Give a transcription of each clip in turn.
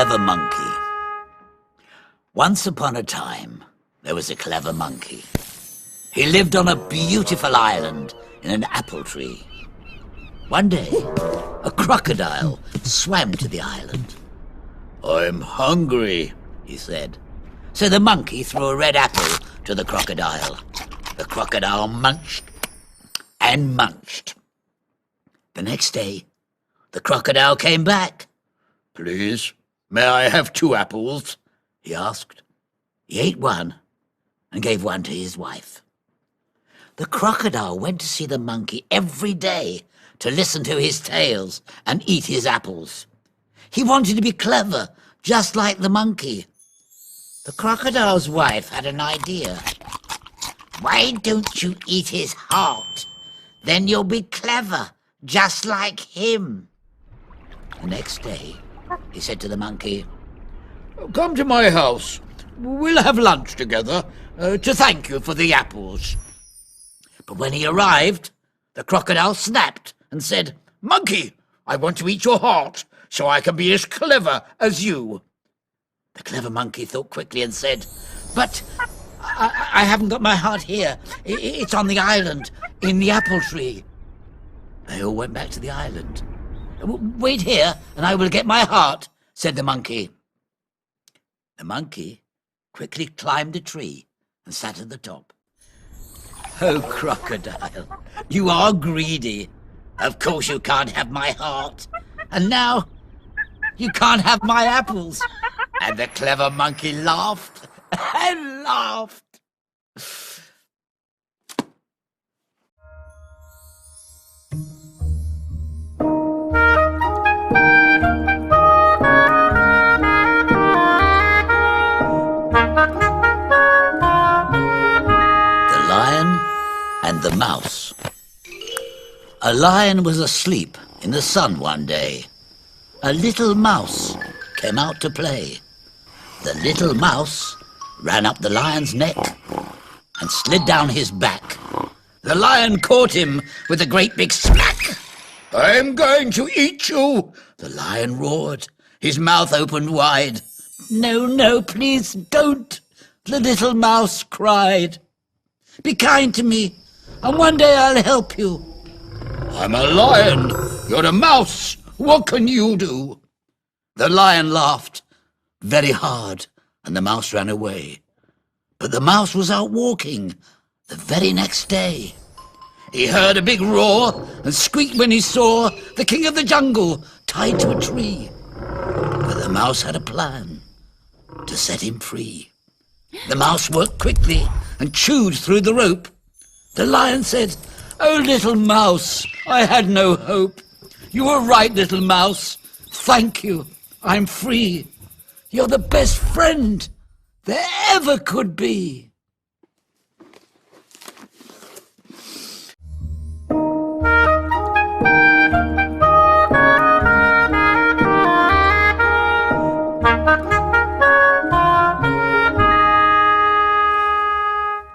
clever monkey. Once upon a time, there was a clever monkey. He lived on a beautiful island in an apple tree. One day, a crocodile swam to the island. "I'm hungry," he said. So the monkey threw a red apple to the crocodile. The crocodile munched and munched. The next day, the crocodile came back. "Please, may I have 2 apples?" he asked. He ate one and gave one to his wife. The crocodile went to see the monkey every day to listen to his tales and eat his apples. He wanted to be clever, just like the monkey. The crocodile's wife had an idea. "Why don't you eat his heart? Then you'll be clever, just like him." The next day, he said to the monkey, "Come to my house. We'll have lunch together to thank you for the apples." But when he arrived, the crocodile snapped and said, "Monkey, I want to eat your heart so I can be as clever as you." The clever monkey thought quickly and said, "But I haven't got my heart here. It's on the island, in the apple tree." They all went back to the island. "Wait here, and I will get my heart," said the monkey. The monkey quickly climbed a tree and sat at the top. "Oh, crocodile, you are greedy. Of course you can't have my heart. And now you can't have my apples." And the clever monkey laughed and laughed. The Lion and the Mouse. A lion was asleep in the sun one day. A little mouse came out to play. The little mouse ran up the lion's neck and slid down his back. The lion caught him with a great big smack. "I'm going to eat you," the lion roared, his mouth opened wide. "No, no, please don't," the little mouse cried. "Be kind to me, and one day I'll help you." "I'm a lion, you're a mouse. What can you do?" The lion laughed very hard, and the mouse ran away. But the mouse was out walking the very next day. He heard a big roar and squeaked when he saw the king of the jungle tied to a tree. But the mouse had a plan to set him free. The mouse worked quickly and chewed through the rope. The lion said, "Oh, little mouse, I had no hope. You were right, little mouse. Thank you. I'm free. You're the best friend there ever could be."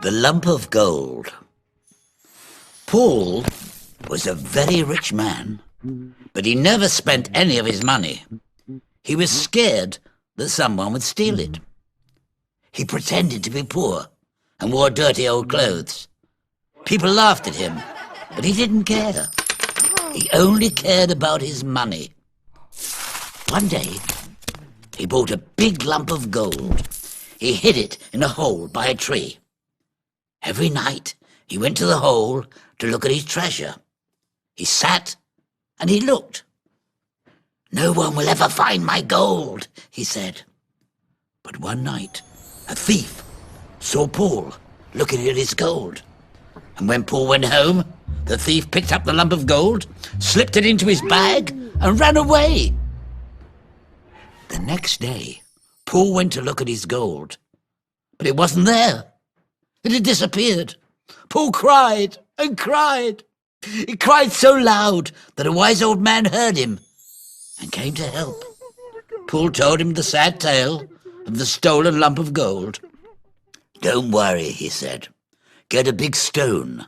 The lump of gold. Paul was a very rich man, but he never spent any of his money. He was scared that someone would steal it. He pretended to be poor and wore dirty old clothes. People laughed at him, but he didn't care. He only cared about his money. One day, he bought a big lump of gold. He hid it in a hole by a tree. Every night, he went to the hole to look at his treasure. He sat and he looked. "No one will ever find my gold," he said. But one night, a thief saw Paul looking at his gold. And when Paul went home, the thief picked up the lump of gold, slipped it into his bag, and ran away. The next day, Paul went to look at his gold, but it wasn't there. It had disappeared. Paul cried and cried. He cried so loud that a wise old man heard him and came to help. Paul told him the sad tale of the stolen lump of gold. "Don't worry," he said. "Get a big stone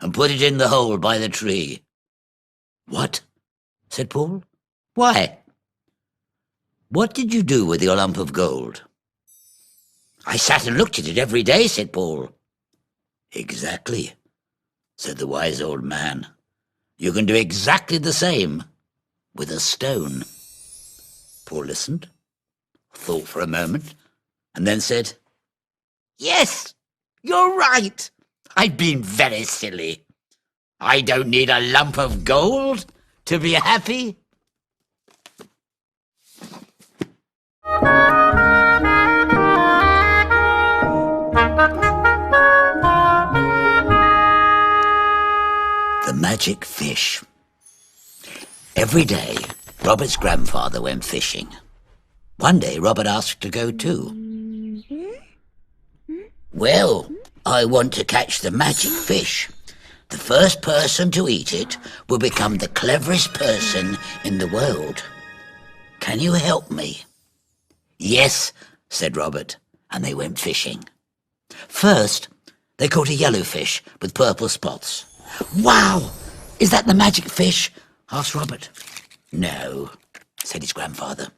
and put it in the hole by the tree." "What?" said Paul. "Why?" "What did you do with your lump of gold?" "I sat and looked at it every day," said Paul. "Exactly," said the wise old man. "You can do exactly the same with a stone." Paul listened, thought for a moment, and then said, "Yes, you're right. I've been very silly. I don't need a lump of gold to be happy." The magic fish. Every day, Robert's grandfather went fishing. One day, Robert asked to go too. "Well, I want to catch the magic fish. The first person to eat it will become the cleverest person in the world. Can you help me?" "Yes," said Robert, and they went fishing. First, they caught a yellowfish with purple spots. "Wow! Is that the magic fish?" asked Robert. "No," said his grandfather.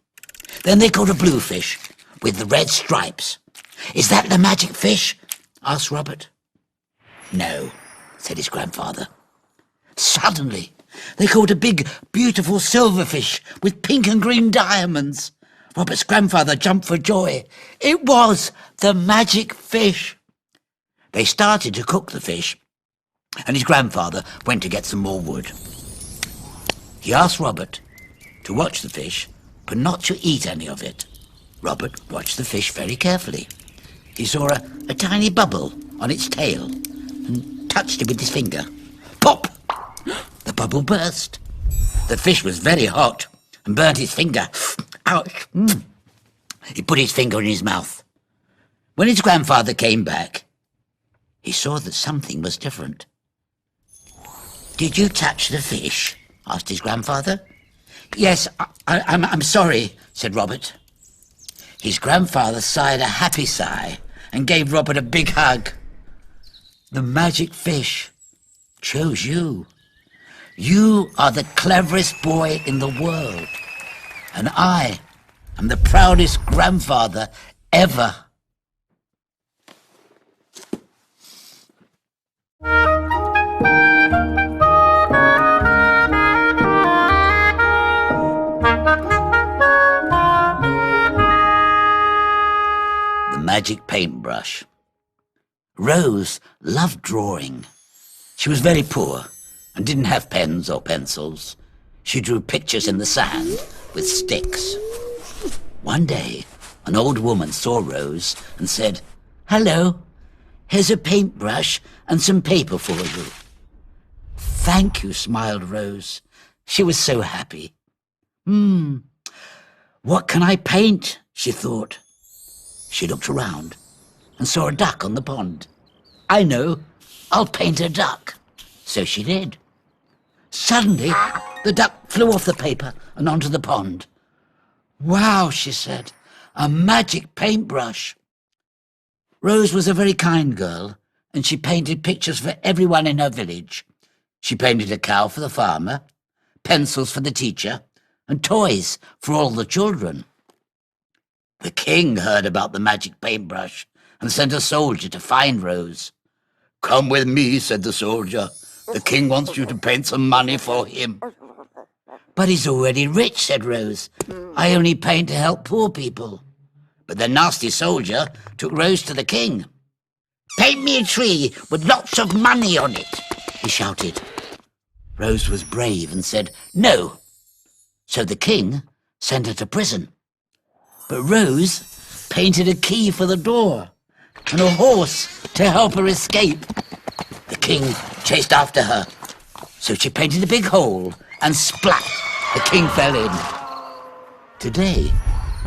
Then they caught a bluefish with the red stripes. "Is that the magic fish?" asked Robert. "No," said his grandfather. Suddenly, they caught a big, beautiful silverfish with pink and green diamonds. Robert's grandfather jumped for joy. It was the magic fish. They started to cook the fish, and his grandfather went to get some more wood. He asked Robert to watch the fish, but not to eat any of it. Robert watched the fish very carefully. He saw a tiny bubble on its tail and touched it with his finger. Pop! The bubble burst. The fish was very hot and burnt his finger. Ouch! He put his finger in his mouth. When his grandfather came back, he saw that something was different. "Did you touch the fish?" asked his grandfather. "Yes, I'm sorry," said Robert. His grandfather sighed a happy sigh and gave Robert a big hug. "The magic fish chose you. You are the cleverest boy in the world, and I am the proudest grandfather ever." Magic paintbrush. Rose loved drawing. She was very poor and didn't have pens or pencils. She drew pictures in the sand with sticks. One day, an old woman saw Rose and said, "Hello, here's a paintbrush and some paper for you." "Thank you," smiled Rose. She was so happy. What can I paint?" she thought. She looked around and saw a duck on the pond. "I know, I'll paint a duck." So she did. Suddenly, the duck flew off the paper and onto the pond. "Wow," she said, "a magic paintbrush." Rose was a very kind girl, and she painted pictures for everyone in her village. She painted a cow for the farmer, pencils for the teacher, and toys for all the children. The king heard about the magic paintbrush and sent a soldier to find Rose. "Come with me," said the soldier. "The king wants you to paint some money for him." "But he's already rich," said Rose. "I only paint to help poor people." But the nasty soldier took Rose to the king. "Paint me a tree with lots of money on it," he shouted. Rose was brave and said no. So the king sent her to prison. But Rose painted a key for the door and a horse to help her escape. The king chased after her, so she painted a big hole and splat, the king fell in. Today,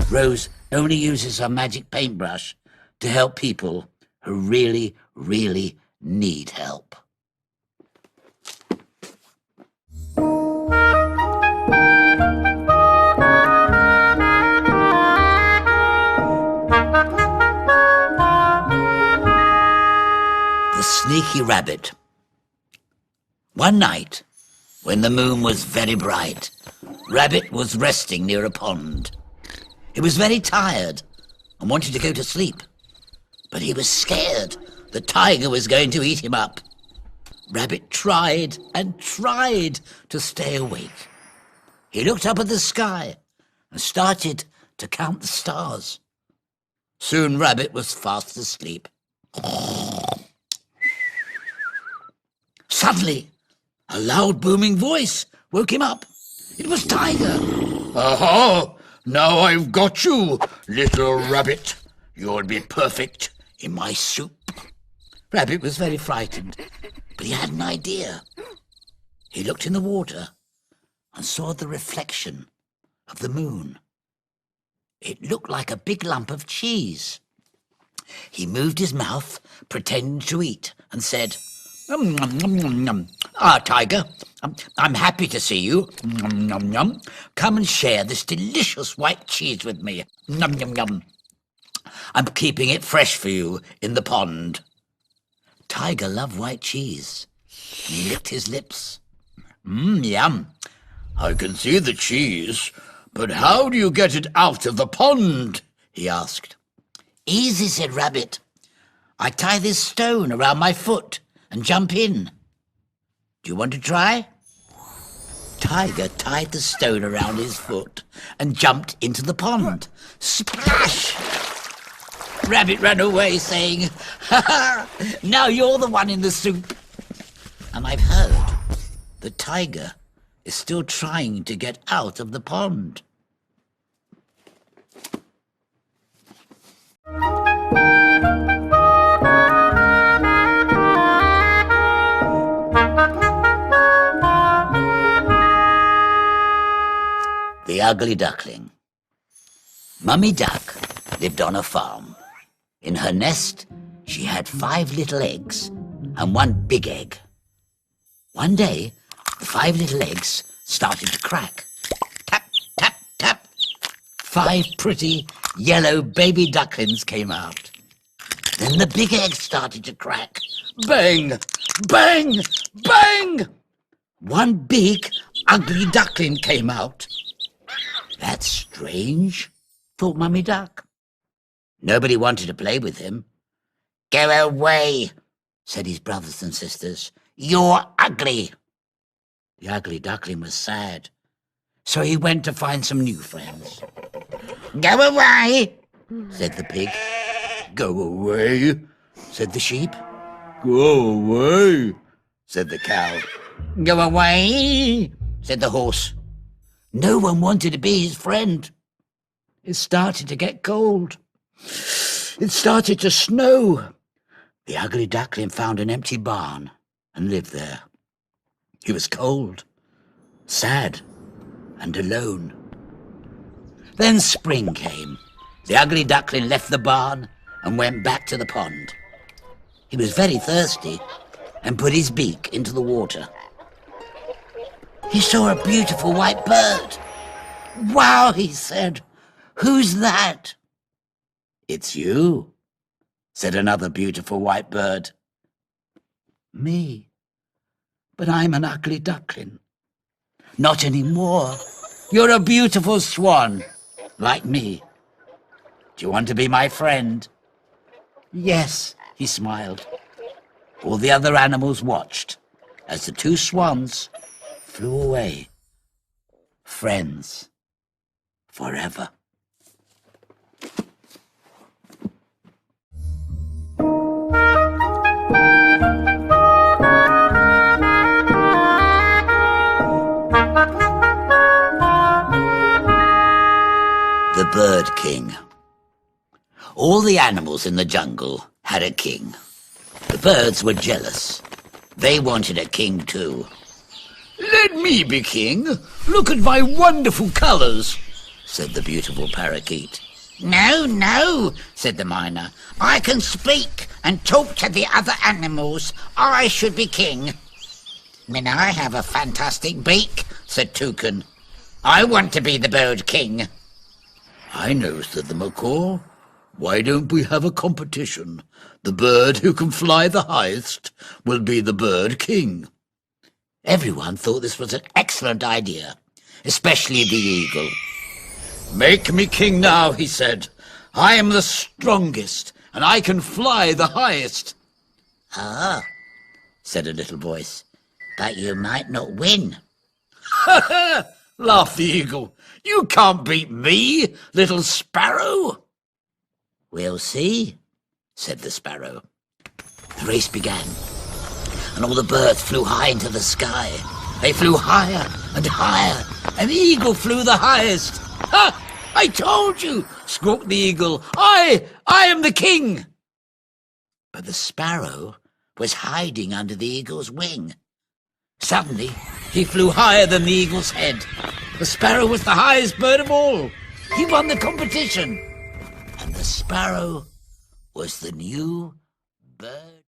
Rose only uses her magic paintbrush to help people who really, really need help. Sneaky Rabbit. One night, when the moon was very bright, Rabbit was resting near a pond. He was very tired and wanted to go to sleep, but he was scared the tiger was going to eat him up. Rabbit tried and tried to stay awake. He looked up at the sky and started to count the stars. Soon Rabbit was fast asleep. Suddenly, a loud booming voice woke him up. It was Tiger. Aha! Now I've got you, little rabbit. You'll be perfect in my soup. Rabbit was very frightened, but he had an idea. He looked in the water and saw the reflection of the moon. It looked like a big lump of cheese. He moved his mouth, pretending to eat, and said, "Nom, nom, nom, nom. Ah, Tiger, I'm happy to see you. Nom, nom, nom. Come and share this delicious white cheese with me. Nom, nom, nom. I'm keeping it fresh for you in the pond." Tiger loved white cheese. He licked his lips. Yum. I can see the cheese, but how do you get it out of the pond? He asked. Easy, said Rabbit. I tie this stone around my foot and jump in. Do you want to try? Tiger tied the stone around his foot and jumped into the pond. Splash! Rabbit ran away saying, "Ha ha! Now you're the one in the soup." And I've heard the tiger is still trying to get out of the pond. The Ugly Duckling. Mummy Duck lived on a farm. In her nest, she had 5 little eggs and 1 big egg. One day, the 5 little eggs started to crack. Tap, tap, tap. 5 pretty yellow baby ducklings came out. Then the big egg started to crack. Bang, bang, bang! 1 big, ugly duckling came out. That's strange, thought Mummy Duck. Nobody wanted to play with him. Go away, said his brothers and sisters. You're ugly. The ugly duckling was sad, so he went to find some new friends. Go away, said the pig. Go away, said the sheep. go away, Said the cow. Go away, said the horse. No one wanted to be his friend. It started to get cold. It started to snow. The ugly duckling found an empty barn and lived there. He was cold, sad, and alone. Then spring came. The ugly duckling left the barn and went back to the pond. He was very thirsty and put his beak into the water. He saw a beautiful white bird. Wow, he said. Who's that? It's you, said another beautiful white bird. Me? But I'm an ugly duckling. Not anymore. You're a beautiful swan, like me. Do you want to be my friend? Yes, he smiled. All the other animals watched as the 2 swans flew away. Friends forever. The Bird King. All the animals in the jungle had a king. The birds were jealous. They wanted a king too. Let me be king. Look at my wonderful colours, said the beautiful parakeet. No, no, said the miner. I can speak and talk to the other animals. I should be king. Then I have a fantastic beak, said Toucan. I want to be the Bird King. I know, said the macaw. Why don't we have a competition? The bird who can fly the highest will be the Bird King. Everyone thought this was an excellent idea, especially the eagle. Make me king now, he said. I am the strongest, and I can fly the highest. Ah, said a little voice, but you might not win. Ha ha! Laughed the eagle. You can't beat me, little sparrow. We'll see, said the sparrow. The race began, and all the birds flew high into the sky. They flew higher and higher, and the eagle flew the highest. Ha! I told you, squawked the eagle. I am the king. But the sparrow was hiding under the eagle's wing. Suddenly, he flew higher than the eagle's head. The sparrow was the highest bird of all. He won the competition. And the sparrow was the new bird.